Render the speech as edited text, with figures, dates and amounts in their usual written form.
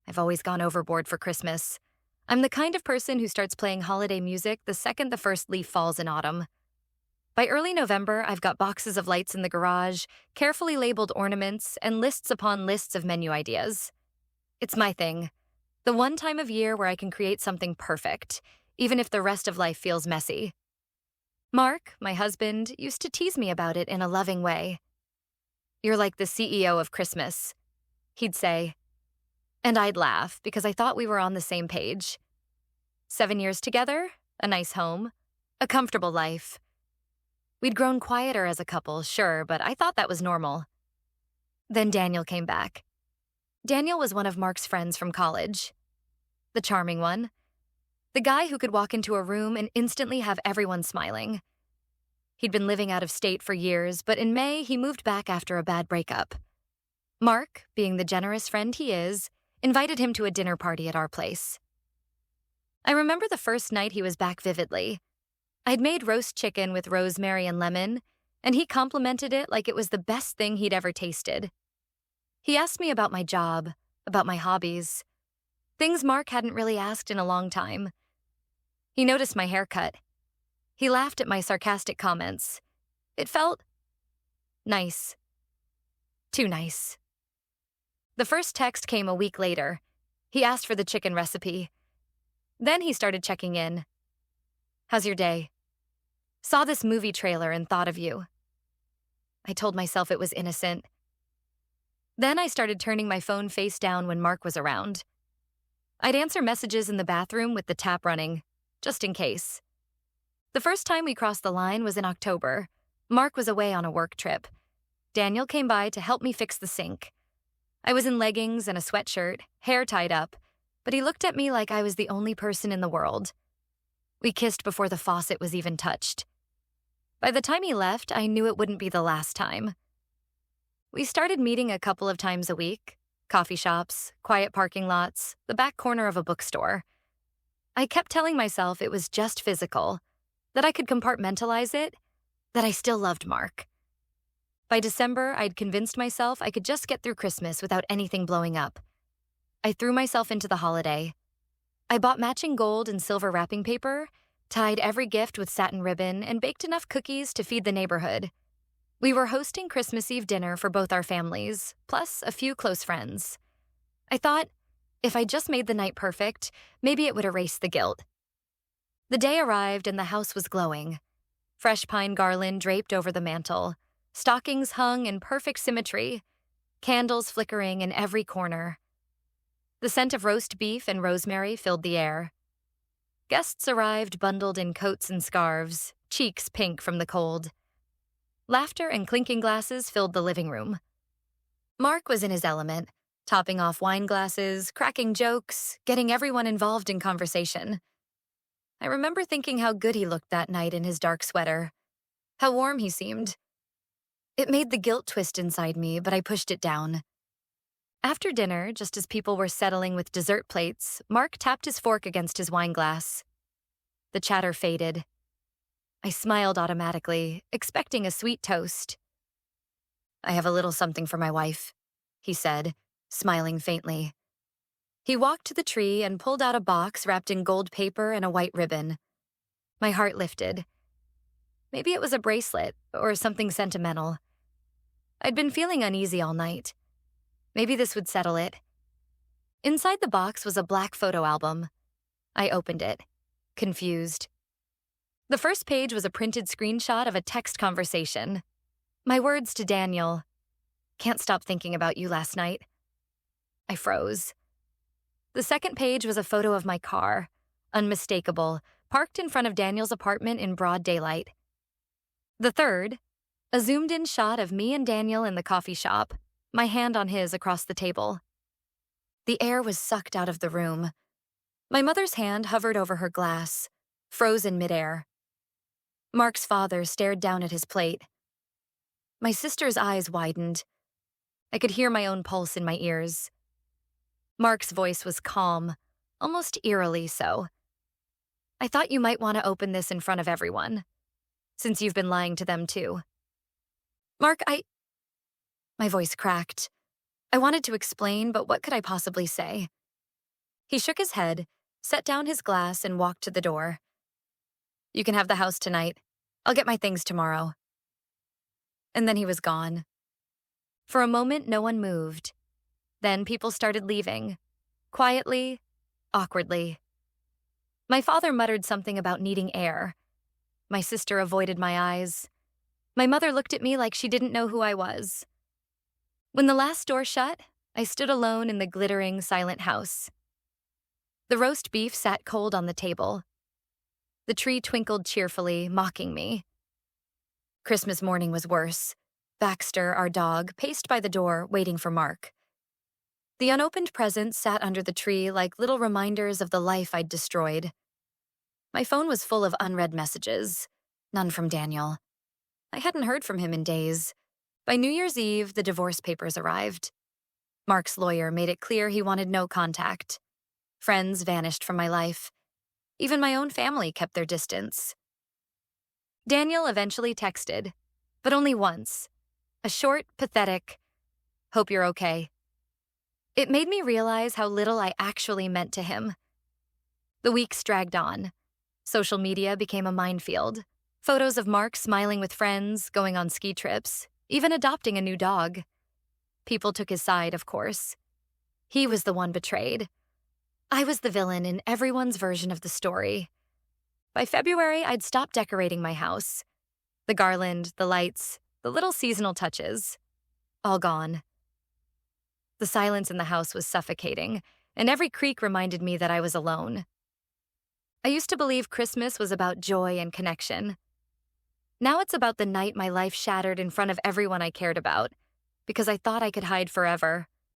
I've always gone overboard for Christmas. I'm the kind of person who starts playing holiday music the second the first leaf falls in autumn. By early November, I've got boxes of lights in the garage, carefully labeled ornaments, and lists upon lists of menu ideas. It's my thing. The one time of year where I can create something perfect, even if the rest of life feels messy. Mark, my husband, used to tease me about it in a loving way. "You're like the CEO of Christmas," he'd say. And I'd laugh because I thought we were on the same page. 7 years together, a nice home, a comfortable life. We'd grown quieter as a couple, sure, but I thought that was normal. Then Daniel came back. Daniel was one of Mark's friends from college. The charming one. The guy who could walk into a room and instantly have everyone smiling. He'd been living out of state for years, but in May, he moved back after a bad breakup. Mark, being the generous friend he is, invited him to a dinner party at our place. I remember the first night he was back vividly. I'd made roast chicken with rosemary and lemon, and he complimented it like it was the best thing he'd ever tasted. He asked me about my job, about my hobbies, things Mark hadn't really asked in a long time. He noticed my haircut. He laughed at my sarcastic comments. It felt nice. Too nice. The first text came a week later. He asked for the chicken recipe. Then he started checking in. "How's your day? Saw this movie trailer and thought of you." I told myself it was innocent. Then I started turning my phone face down when Mark was around. I'd answer messages in the bathroom with the tap running, just in case. The first time we crossed the line was in October. Mark was away on a work trip. Daniel came by to help me fix the sink. I was in leggings and a sweatshirt, hair tied up, but he looked at me like I was the only person in the world. We kissed before the faucet was even touched. By the time he left, I knew it wouldn't be the last time. We started meeting a couple of times a week, coffee shops, quiet parking lots, the back corner of a bookstore. I kept telling myself it was just physical, that I could compartmentalize it, that I still loved Mark. By December, I'd convinced myself I could just get through Christmas without anything blowing up. I threw myself into the holiday. I bought matching gold and silver wrapping paper, tied every gift with satin ribbon, and baked enough cookies to feed the neighborhood. We were hosting Christmas Eve dinner for both our families, plus a few close friends. I thought, if I just made the night perfect, maybe it would erase the guilt. The day arrived and the house was glowing. Fresh pine garland draped over the mantel, stockings hung in perfect symmetry, candles flickering in every corner. The scent of roast beef and rosemary filled the air. Guests arrived bundled in coats and scarves, cheeks pink from the cold. Laughter and clinking glasses filled the living room. Mark was in his element, topping off wine glasses, cracking jokes, getting everyone involved in conversation. I remember thinking how good he looked that night in his dark sweater, how warm he seemed. It made the guilt twist inside me, but I pushed it down. After dinner, just as people were settling with dessert plates, Mark tapped his fork against his wine glass. The chatter faded. I smiled automatically, expecting a sweet toast. "I have a little something for my wife," he said, smiling faintly. He walked to the tree and pulled out a box wrapped in gold paper and a white ribbon. My heart lifted. Maybe it was a bracelet or something sentimental. I'd been feeling uneasy all night. Maybe this would settle it. Inside the box was a black photo album. I opened it, confused. The first page was a printed screenshot of a text conversation. My words to Daniel, "Can't stop thinking about you last night." I froze. The second page was a photo of my car, unmistakable, parked in front of Daniel's apartment in broad daylight. The third, a zoomed-in shot of me and Daniel in the coffee shop, my hand on his across the table. The air was sucked out of the room. My mother's hand hovered over her glass, frozen midair. Mark's father stared down at his plate. My sister's eyes widened. I could hear my own pulse in my ears. Mark's voice was calm, almost eerily so. "I thought you might want to open this in front of everyone, since you've been lying to them too." "Mark, My voice cracked. I wanted to explain, but what could I possibly say? He shook his head, set down his glass, and walked to the door. "You can have the house tonight. I'll get my things tomorrow." And then he was gone. For a moment, no one moved. Then people started leaving. Quietly, awkwardly. My father muttered something about needing air. My sister avoided my eyes. My mother looked at me like she didn't know who I was. When the last door shut, I stood alone in the glittering, silent house. The roast beef sat cold on the table. The tree twinkled cheerfully, mocking me. Christmas morning was worse. Baxter, our dog, paced by the door, waiting for Mark. The unopened presents sat under the tree like little reminders of the life I'd destroyed. My phone was full of unread messages, none from Daniel. I hadn't heard from him in days. By New Year's Eve, the divorce papers arrived. Mark's lawyer made it clear he wanted no contact. Friends vanished from my life. Even my own family kept their distance. Daniel eventually texted, but only once. A short, pathetic, "Hope you're okay." It made me realize how little I actually meant to him. The weeks dragged on. Social media became a minefield. Photos of Mark smiling with friends, going on ski trips, even adopting a new dog. People took his side, of course. He was the one betrayed. I was the villain in everyone's version of the story. By February, I'd stopped decorating my house. The garland, the lights, the little seasonal touches. All gone. The silence in the house was suffocating, and every creak reminded me that I was alone. I used to believe Christmas was about joy and connection. Now it's about the night my life shattered in front of everyone I cared about, because I thought I could hide forever.